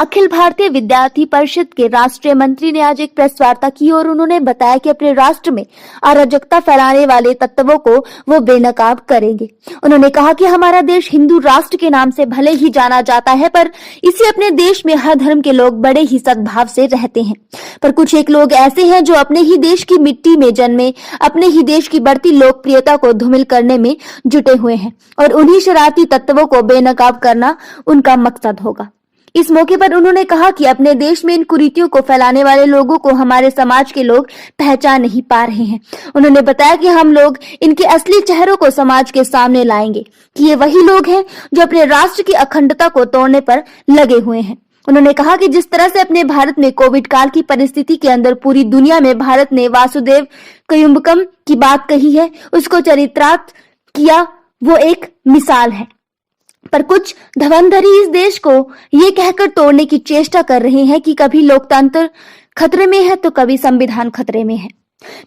अखिल भारतीय विद्यार्थी परिषद के राष्ट्रीय मंत्री ने आज एक प्रेस वार्ता की और उन्होंने बताया कि अपने राष्ट्र में अराजकता फैलाने वाले तत्वों को वो बेनकाब करेंगे। उन्होंने कहा कि हमारा देश हिंदू राष्ट्र के नाम से भले ही जाना जाता है, पर इसी अपने देश में हर धर्म के लोग बड़े ही सद्भाव से रहते हैं। पर कुछ एक लोग ऐसे हैं जो अपने ही देश की मिट्टी में जन्मे, अपने ही देश की बढ़ती लोकप्रियता को धूमिल करने में जुटे हुए हैं और उन्हीं शरारती तत्वों को बेनकाब करना उनका मकसद होगा। इस मौके पर उन्होंने कहा कि अपने देश में इन कुरीतियों को फैलाने वाले लोगों को हमारे समाज के लोग पहचान नहीं पा रहे हैं। उन्होंने बताया कि हम लोग इनके असली चेहरों को समाज के सामने लाएंगे कि ये वही लोग हैं जो अपने राष्ट्र की अखंडता को तोड़ने पर लगे हुए हैं। उन्होंने कहा कि जिस तरह से अपने भारत में कोविड काल की परिस्थिति के अंदर पूरी दुनिया में भारत ने वासुदेव कुटुंबकम की बात कही है, उसको चरितार्थ किया, वो एक मिसाल है। पर कुछ धवंधरी इस देश को ये कहकर तोड़ने की चेष्टा कर रहे हैं कि कभी लोकतंत्र खतरे में है तो कभी संविधान खतरे में है।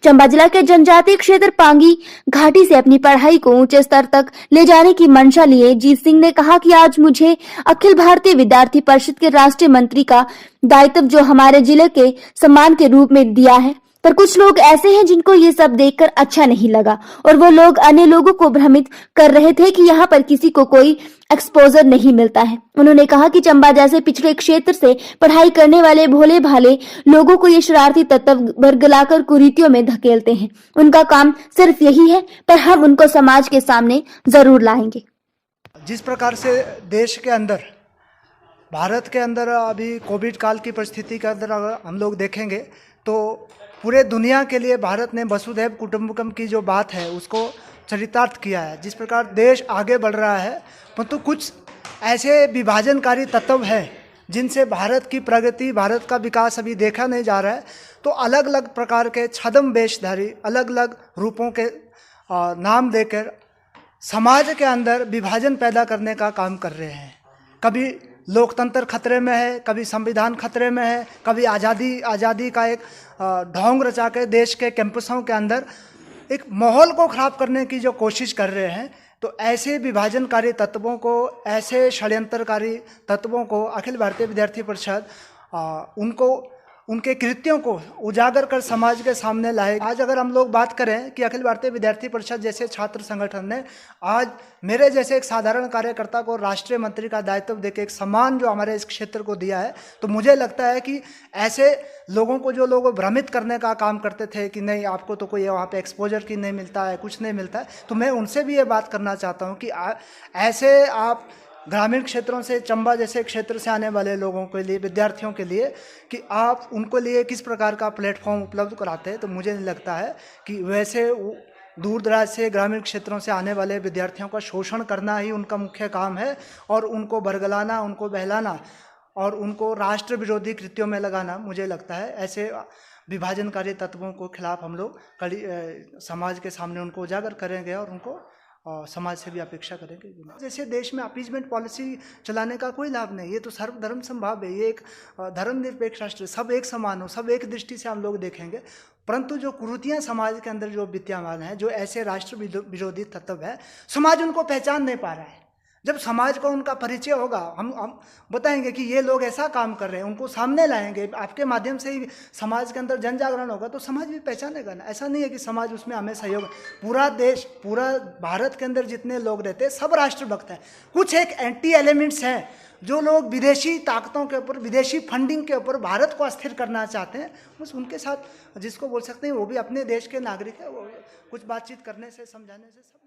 चंबा जिला के जनजातीय क्षेत्र पांगी घाटी से अपनी पढ़ाई को ऊंचे स्तर तक ले जाने की मंशा लिए जीत सिंह ने कहा कि आज मुझे अखिल भारतीय विद्यार्थी परिषद के राष्ट्रीय मंत्री का दायित्व जो हमारे जिले के सम्मान के रूप में दिया है, पर कुछ लोग ऐसे हैं जिनको ये सब देखकर अच्छा नहीं लगा और वो लोग अन्य लोगों को भ्रमित कर रहे थे कि यहाँ पर किसी को कोई एक्सपोजर नहीं मिलता है। उन्होंने कहा कि चंबा जैसे पिछड़े क्षेत्र से पढ़ाई करने वाले भोले भाले लोगों को ये शरारती तत्व बरगलाकर कुरीतियों में धकेलते हैं। उनका काम सिर्फ यही है, पर हम उनको समाज के सामने जरूर लाएंगे। जिस प्रकार से देश के अंदर, भारत के अंदर अभी कोविड काल की परिस्थिति के अंदर अगर हम लोग देखेंगे तो पूरे दुनिया के लिए भारत ने वसुधैव कुटुंबकम की जो बात है उसको चरितार्थ किया है। जिस प्रकार देश आगे बढ़ रहा है, परंतु कुछ ऐसे विभाजनकारी तत्व हैं जिनसे भारत की प्रगति, भारत का विकास अभी देखा नहीं जा रहा है। तो अलग अलग प्रकार के छद्म वेशधारी, अलग अलग रूपों के नाम देकर समाज के अंदर विभाजन पैदा करने का काम कर रहे हैं। कभी लोकतंत्र खतरे में है, कभी संविधान खतरे में है, कभी आज़ादी का एक ढोंग रचा के देश के कैंपसों के अंदर एक माहौल को ख़राब करने की जो कोशिश कर रहे हैं। तो ऐसे विभाजनकारी तत्वों को, ऐसे षड्यंत्रकारी तत्वों को अखिल भारतीय विद्यार्थी परिषद उनके कृत्यों को उजागर कर समाज के सामने लाए। आज अगर हम लोग बात करें कि अखिल भारतीय विद्यार्थी परिषद जैसे छात्र संगठन ने आज मेरे जैसे एक साधारण कार्यकर्ता को राष्ट्रीय मंत्री का दायित्व देकर एक सम्मान जो हमारे इस क्षेत्र को दिया है, तो मुझे लगता है कि ऐसे लोगों को, जो लोग भ्रमित करने का काम करते थे कि नहीं आपको तो कोई वहाँ पे एक्सपोजर की नहीं मिलता है, कुछ नहीं मिलता है, तो मैं उनसे भी ये बात करना चाहता हूँ कि ऐसे आप ग्रामीण क्षेत्रों से, चंबा जैसे क्षेत्र से आने वाले लोगों के लिए, विद्यार्थियों के लिए, कि आप उनको लिए किस प्रकार का प्लेटफॉर्म उपलब्ध कराते हैं। तो मुझे नहीं लगता है कि वैसे दूर दराज से, ग्रामीण क्षेत्रों से आने वाले विद्यार्थियों का शोषण करना ही उनका मुख्य काम है और उनको बरगलाना, उनको बहलाना और उनको राष्ट्र विरोधी कृत्यों में लगाना। मुझे लगता है ऐसे विभाजनकारी तत्वों को खिलाफ हम लोग कड़ी समाज के सामने उनको उजागर करेंगे और उनको समाज से भी अपेक्षा करेंगे। जैसे देश में अपीजमेंट पॉलिसी चलाने का कोई लाभ नहीं। ये तो सर्वधर्म संभाव है, ये एक धर्मनिरपेक्ष राष्ट्र, सब एक समान हो, सब एक दृष्टि से हम लोग देखेंगे। परंतु जो कुरीतियाँ समाज के अंदर जो विद्यमान हैं, जो ऐसे राष्ट्र विरोधी तत्व है, समाज उनको पहचान नहीं पा रहा है। जब समाज को उनका परिचय होगा, हम बताएंगे कि ये लोग ऐसा काम कर रहे हैं, उनको सामने लाएंगे, आपके माध्यम से ही समाज के अंदर जन जागरण होगा, तो समाज भी पहचानेगा ना। ऐसा नहीं है कि समाज उसमें हमें सहयोग, पूरा देश, पूरा भारत के अंदर जितने लोग रहते हैं सब राष्ट्रभक्त हैं। कुछ एक एंटी एलिमेंट्स हैं जो लोग विदेशी ताकतों के ऊपर, विदेशी फंडिंग के ऊपर भारत को अस्थिर करना चाहते हैं। बस उनके साथ जिसको बोल सकते हैं वो भी अपने देश के नागरिक है, वो कुछ बातचीत करने से, समझाने से सब